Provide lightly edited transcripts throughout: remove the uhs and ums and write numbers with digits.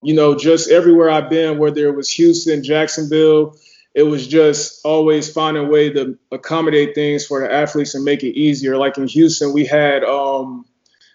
just everywhere I've been, whether it was Houston, Jacksonville, it was just always finding a way to accommodate things for the athletes and make it easier. Like in Houston, we had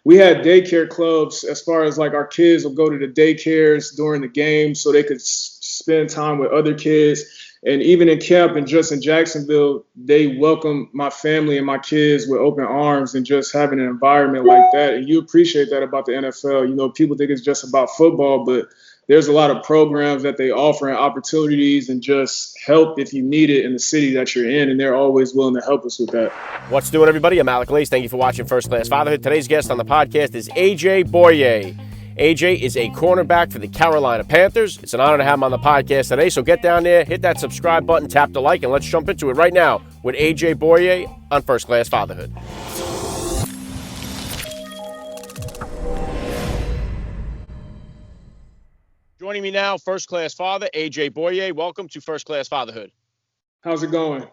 daycare clubs as far as like our kids would go to the daycares during the game so they could spend time with other kids. And even in camp and just in Jacksonville, they welcome my family and my kids with open arms and just having an environment like that. And you appreciate that about the NFL. People think it's just about football, but there's a lot of programs that they offer and opportunities and just help if you need it in the city that you're in. And they're always willing to help us with that. What's doing, everybody? I'm Alec Lace. Thank you for watching First Class Fatherhood. Today's guest on the podcast is AJ Bouye. AJ is a cornerback for the Carolina Panthers. It's an honor to have him on the podcast today. So get down there, hit that subscribe button, tap the like, and let's jump into it right now with AJ Bouye on First Class Fatherhood. Joining me now, First Class Father, AJ Bouye. Welcome to First Class Fatherhood. How's it going?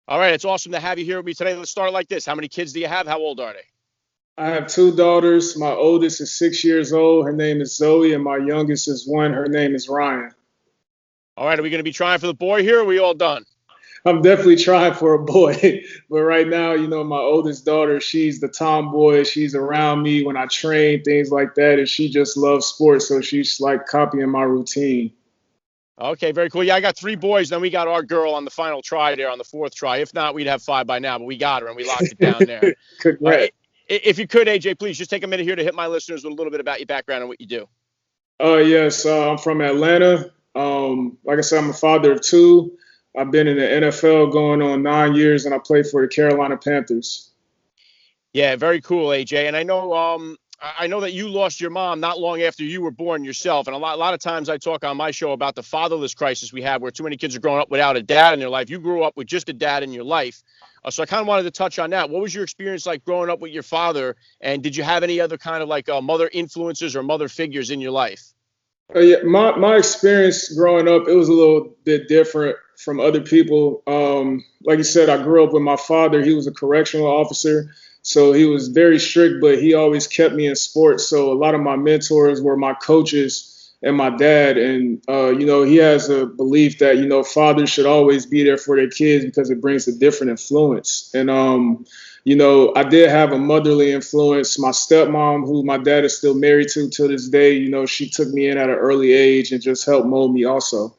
All right, it's awesome to have you here with me today. Let's start like this. How many kids do you have? How old are they? I have two daughters. My oldest is 6 years old. Her name is Zoe, and my youngest is 1. Her name is Ryan. All right, are we going to be trying for the boy here, or are we all done? I'm definitely trying for a boy. But right now, my oldest daughter, she's the tomboy. She's around me when I train, things like that, and she just loves sports, so she's like copying my routine. Okay, very cool. Yeah, I got 3 boys. Then we got our girl on the final try there on the 4th try. If not, we'd have 5 by now, but we got her, and we locked it down there. Congrats. If you could, AJ, please just take a minute here to hit my listeners with a little bit about your background and what you do. Yes, I'm from Atlanta. Like I said, I'm a father of 2. I've been in the NFL going on 9 years, and I play for the Carolina Panthers. Yeah, very cool, AJ. And I know that you lost your mom not long after you were born yourself. And a lot of times I talk on my show about the fatherless crisis we have, where too many kids are growing up without a dad in their life. You grew up with just a dad in your life. So I kind of wanted to touch on that. What was your experience like growing up with your father? And did you have any other kind of like mother influences or mother figures in your life? Yeah, my experience growing up, it was a little bit different from other people. Like you said, I grew up with my father. He was a correctional officer, so he was very strict, but he always kept me in sports. So a lot of my mentors were my coaches and my dad. And, he has a belief that, fathers should always be there for their kids because it brings a different influence. And, I did have a motherly influence. My stepmom, who my dad is still married to this day, she took me in at an early age and just helped mold me also.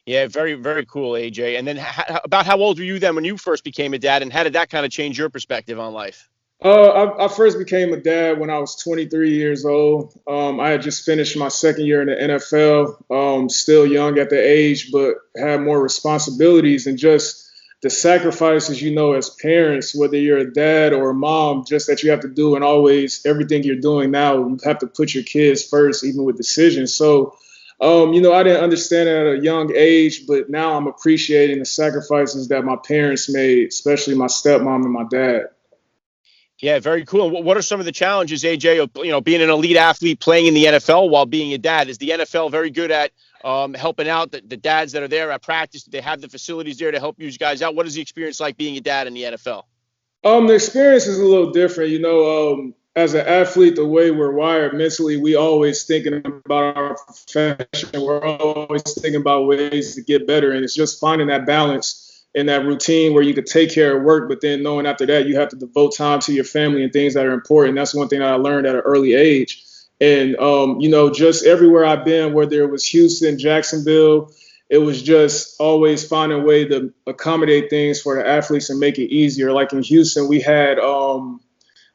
Yeah, very, very cool, AJ. And then about how old were you then when you first became a dad, and how did that kind of change your perspective on life? I first became a dad when I was 23 years old. I had just finished my second year in the NFL, still young at the age, but had more responsibilities and just the sacrifices, as parents, whether you're a dad or a mom, just that you have to do, and always everything you're doing now, you have to put your kids first, even with decisions. So, I didn't understand it at a young age, but now I'm appreciating the sacrifices that my parents made, especially my stepmom and my dad. Yeah, very cool. What are some of the challenges, AJ, of being an elite athlete playing in the NFL while being a dad? Is the NFL very good at helping out the dads that are there at practice? Do they have the facilities there to help you guys out? What is the experience like being a dad in the NFL? The experience is a little different. As an athlete, the way we're wired mentally, we always thinking about our profession. We're always thinking about ways to get better, and it's just finding that balance in that routine where you could take care of work, but then knowing after that you have to devote time to your family and things that are important. That's one thing that I learned at an early age. And, just everywhere I've been, whether it was Houston, Jacksonville, it was just always finding a way to accommodate things for the athletes and make it easier. Like in Houston, we had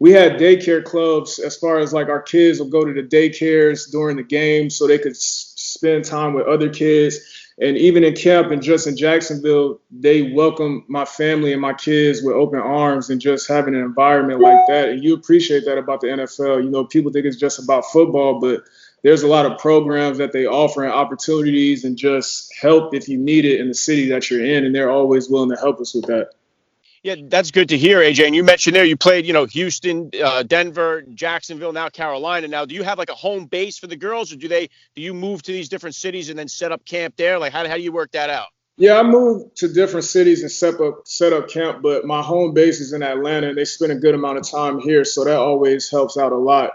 daycare clubs as far as like our kids would go to the daycares during the game so they could spend time with other kids. And even in camp and just in Jacksonville, they welcome my family and my kids with open arms and just having an environment like that. And you appreciate that about the NFL. People think it's just about football, but there's a lot of programs that they offer and opportunities and just help if you need it in the city that you're in. And they're always willing to help us with that. Yeah, that's good to hear, AJ. And you mentioned there you played, Houston, Denver, Jacksonville, now Carolina. Now, do you have like a home base for the girls, or do you move to these different cities and then set up camp there? Like, how do you work that out? Yeah, I moved to different cities and set up camp, but my home base is in Atlanta, and they spend a good amount of time here, so that always helps out a lot.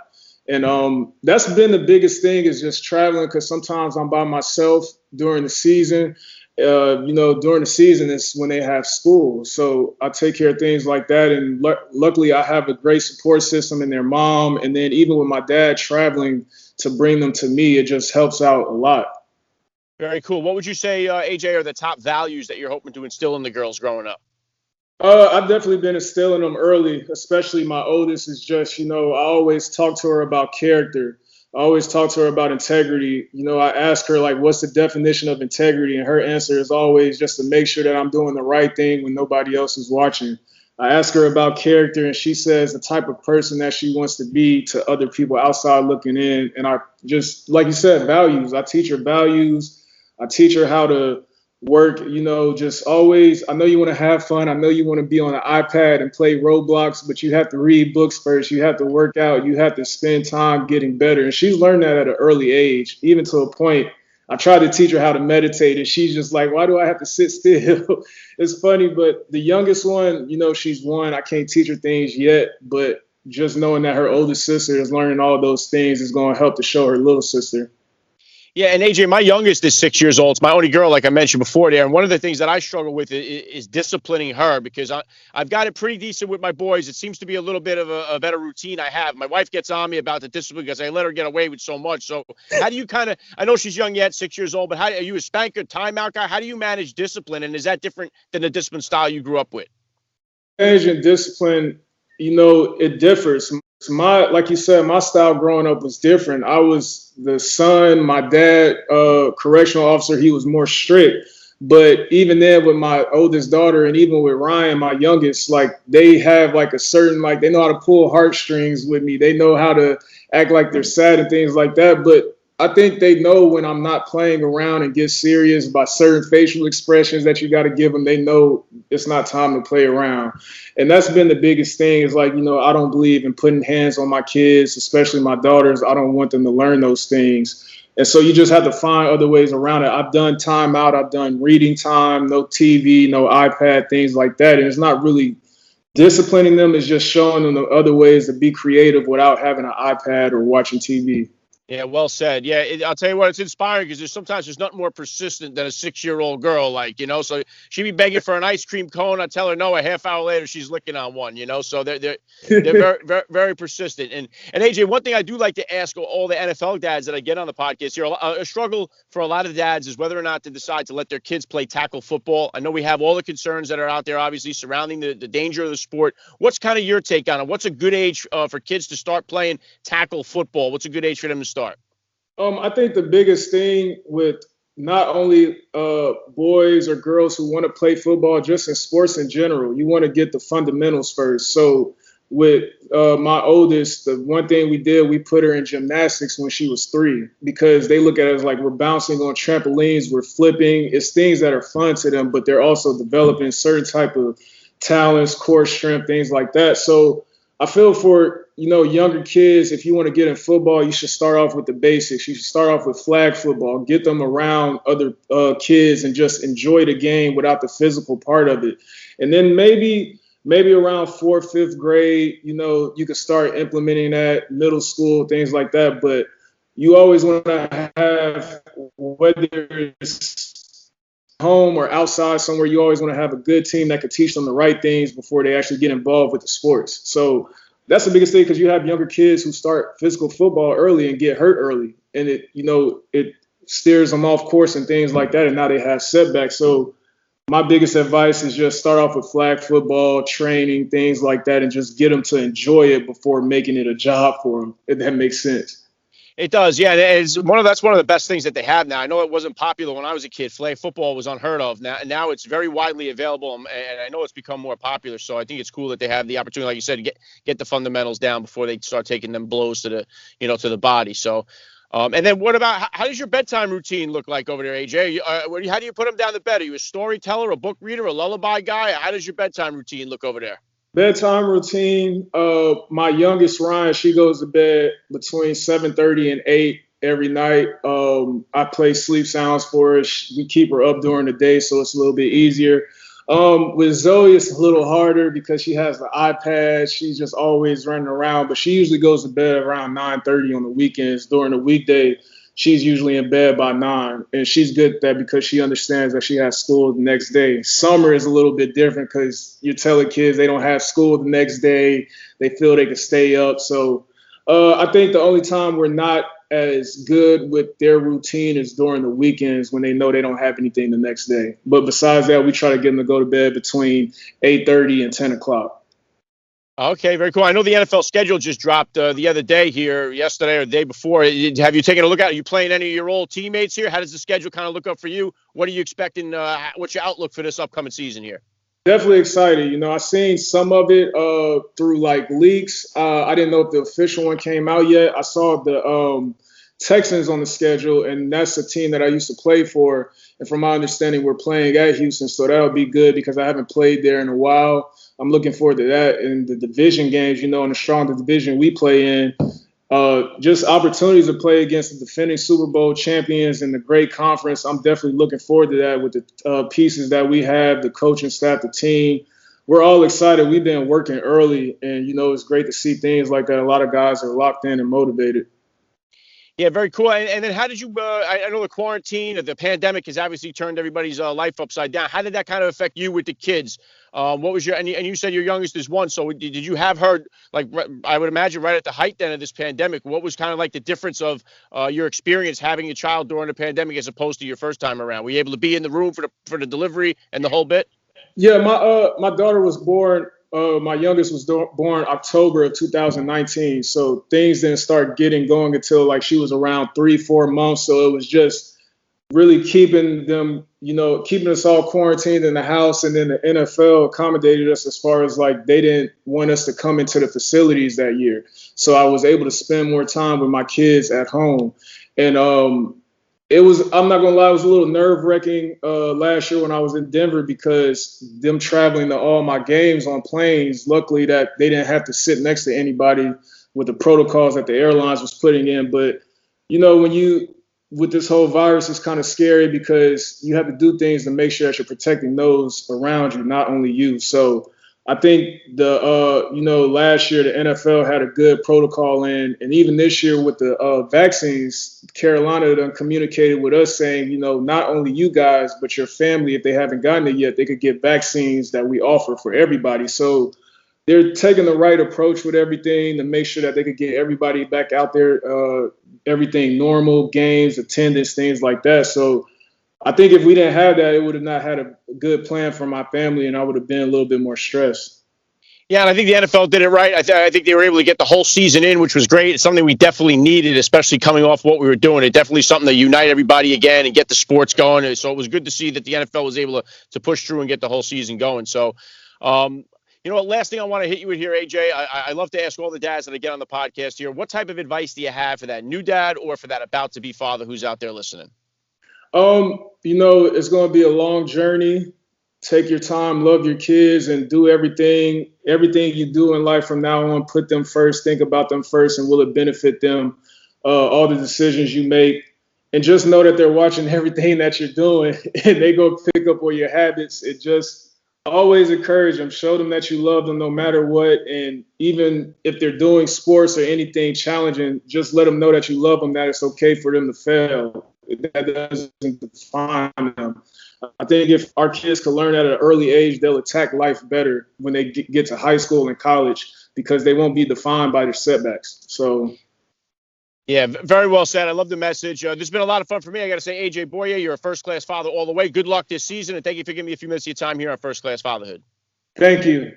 And that's been the biggest thing is just traveling because sometimes I'm by myself during the season. During the season is when they have school, so I take care of things like that. And luckily, I have a great support system in their mom, and then even with my dad traveling to bring them to me, it just helps out a lot. Very cool. What would you say, AJ, are the top values that you're hoping to instill in the girls growing up? I've definitely been instilling them early, especially my oldest is just, I always talk to her about character. I always talk to her about integrity. I ask her, like, what's the definition of integrity? And her answer is always just to make sure that I'm doing the right thing when nobody else is watching. I ask her about character, and she says the type of person that she wants to be to other people outside looking in. And I just, like you said, values. I teach her values. I teach her how to work, just always. I know you want to have fun. I know you want to be on an iPad and play Roblox, but you have to read books first. You have to work out. You have to spend time getting better. And she's learned that at an early age, even to a point. I tried to teach her how to meditate, and she's just like, why do I have to sit still? It's funny, but the youngest one, she's one. I can't teach her things yet, but just knowing that her older sister is learning all those things is going to help to show her little sister. Yeah, and AJ, my youngest is 6 years old. It's my only girl, like I mentioned before there. And one of the things that I struggle with is disciplining her because I've got it pretty decent with my boys. It seems to be a little bit of a better routine I have. My wife gets on me about the discipline because I let her get away with so much. So how do you I know she's young yet, 6 years old, but are you a spanker, timeout guy? How do you manage discipline? And is that different than the discipline style you grew up with? Managing discipline, it differs. Like you said, my style growing up was different. I was the son. My dad, correctional officer, he was more strict. But even then, with my oldest daughter, and even with Ryan, my youngest, like they have like a certain, like they know how to pull heartstrings with me. They know how to act like they're sad and things like that. But I think they know when I'm not playing around and get serious by certain facial expressions that you got to give them. They know it's not time to play around. And that's been the biggest thing is like, I don't believe in putting hands on my kids, especially my daughters. I don't want them to learn those things. And so you just have to find other ways around it. I've done time out. I've done reading time, no TV, no iPad, things like that. And it's not really disciplining them. It's just showing them the other ways to be creative without having an iPad or watching TV. Yeah, well said. Yeah, I'll tell you what, it's inspiring because there's nothing more persistent than a 6 year old girl, so she'd be begging for an ice cream cone. I tell her no, a half hour later she's licking on one, so they're very, very, very persistent. And AJ, one thing I do like to ask all the NFL dads that I get on the podcast here, a struggle for a lot of dads is whether or not to decide to let their kids play tackle football. I know we have all the concerns that are out there, obviously surrounding the danger of the sport. What's kind of your take on it? What's a good age for kids to start playing tackle football? What's a good age for them to start? I think the biggest thing with not only boys or girls who want to play football, just in sports in general, you want to get the fundamentals first. So with my oldest, the one thing we did, we put her in gymnastics when she was 3 because they look at it as like we're bouncing on trampolines, we're flipping. It's things that are fun to them, but they're also developing certain type of talents, core strength, things like that. So I feel for, younger kids, if you want to get in football, you should start off with the basics. You should start off with flag football, get them around other kids and just enjoy the game without the physical part of it. And then maybe around 4th, 5th grade, you could start implementing that, middle school, things like that. But you always want to have, whether it's home or outside somewhere, you always want to have a good team that could teach them the right things before they actually get involved with the sports. So that's the biggest thing because you have younger kids who start physical football early and get hurt early, and it steers them off course and things like that, and now they have setbacks. So my biggest advice is just start off with flag football, training, things like that, and just get them to enjoy it before making it a job for them, if that makes sense. It does, yeah. That's one of the best things that they have now. I know it wasn't popular when I was a kid. Flag football was unheard of. Now it's very widely available, and I know it's become more popular. So I think it's cool that they have the opportunity, like you said, to get the fundamentals down before they start taking them blows to the body. So, and then what about how does your bedtime routine look like over there, AJ? How do you put them down to bed? Are you a storyteller, a book reader, a lullaby guy? How does your bedtime routine look over there? Bedtime routine. My youngest Ryan, she goes to bed between 7:30 and 8 every night. I play sleep sounds for her. We keep her up during the day, so it's a little bit easier. With Zoe, it's a little harder because she has the iPad. She's just always running around, but she usually goes to bed around 9:30 on the weekends. During the weekday, she's usually in bed by 9, and she's good at that because she understands that she has school the next day. Summer is a little bit different because you're telling kids they don't have school the next day. They feel they can stay up. So I think the only time we're not as good with their routine is during the weekends when they know they don't have anything the next day. But besides that, we try to get them to go to bed between 8:30 and 10 o'clock. Okay, very cool. I know the NFL schedule just dropped the other day here, yesterday or the day before. Have you taken a look at it? Are you playing any of your old teammates here? How does the schedule kind of look up for you? What are you expecting? What's your outlook for this upcoming season here? Definitely excited. I seen some of it through like leaks. I didn't know if the official one came out yet. I saw the Texans on the schedule, and that's a team that I used to play for. And from my understanding, we're playing at Houston, so that'll be good because I haven't played there in a while. I'm looking forward to that. And the division games, in the stronger division we play in, just opportunities to play against the defending Super Bowl champions in the great conference. I'm definitely looking forward to that with the pieces that we have, the coaching staff, the team. We're all excited. We've been working early, and, it's great to see things like that. A lot of guys are locked in and motivated. Yeah, very cool. And then how did you, I know the quarantine or the pandemic has obviously turned everybody's life upside down. How did that kind of affect you with the kids? What was and you said your youngest is 1. So did you have her, like, I would imagine right at the height then of this pandemic, what was kind of like the difference of your experience having a child during the pandemic as opposed to your first time around? Were you able to be in the room for the delivery and the whole bit? Yeah, my daughter was born. My youngest was born October of 2019. So things didn't start getting going until like she was around 3-4 months. So it was just really keeping them, keeping us all quarantined in the house. And then the NFL accommodated us as far as like they didn't want us to come into the facilities that year. So I was able to spend more time with my kids at home. And I'm not gonna lie, it was a little nerve-wracking last year when I was in Denver because them traveling to all my games on planes. Luckily, that they didn't have to sit next to anybody with the protocols that the airlines was putting in. But when you with this whole virus, it's kind of scary because you have to do things to make sure that you're protecting those around you, not only you. So I think last year the NFL had a good protocol in, and even this year with the vaccines, Carolina done communicated with us saying, not only you guys, but your family, if they haven't gotten it yet, they could get vaccines that we offer for everybody. So they're taking the right approach with everything to make sure that they could get everybody back out there, everything normal, games, attendance, things like that. So I think if we didn't have that, it would have not had a good plan for my family, and I would have been a little bit more stressed. Yeah, and I think the NFL did it right. I think they were able to get the whole season in, which was great. It's something we definitely needed, especially coming off what we were doing. It definitely something to unite everybody again and get the sports going. So it was good to see that the NFL was able to push through and get the whole season going. So, last thing I want to hit you with here, AJ, I love to ask all the dads that I get on the podcast here, what type of advice do you have for that new dad or for that about-to-be father who's out there listening? It's going to be a long journey. Take your time, love your kids, and do everything you do in life from now on. Put them first, think about them first, and will it benefit them? All the decisions you make, and just know that they're watching everything that you're doing, and they go pick up on your habits. It just always encourage them, show them that you love them no matter what, and even if they're doing sports or anything challenging, just let them know that you love them, that it's okay for them to fail. That doesn't define them. I think if our kids could learn at an early age, they'll attack life better when they get to high school and college because they won't be defined by their setbacks. So, yeah, very well said. I love the message. This has been a lot of fun for me. I got to say, AJ Bouye, you're a first-class father all the way. Good luck this season, and thank you for giving me a few minutes of your time here on First Class Fatherhood. Thank you.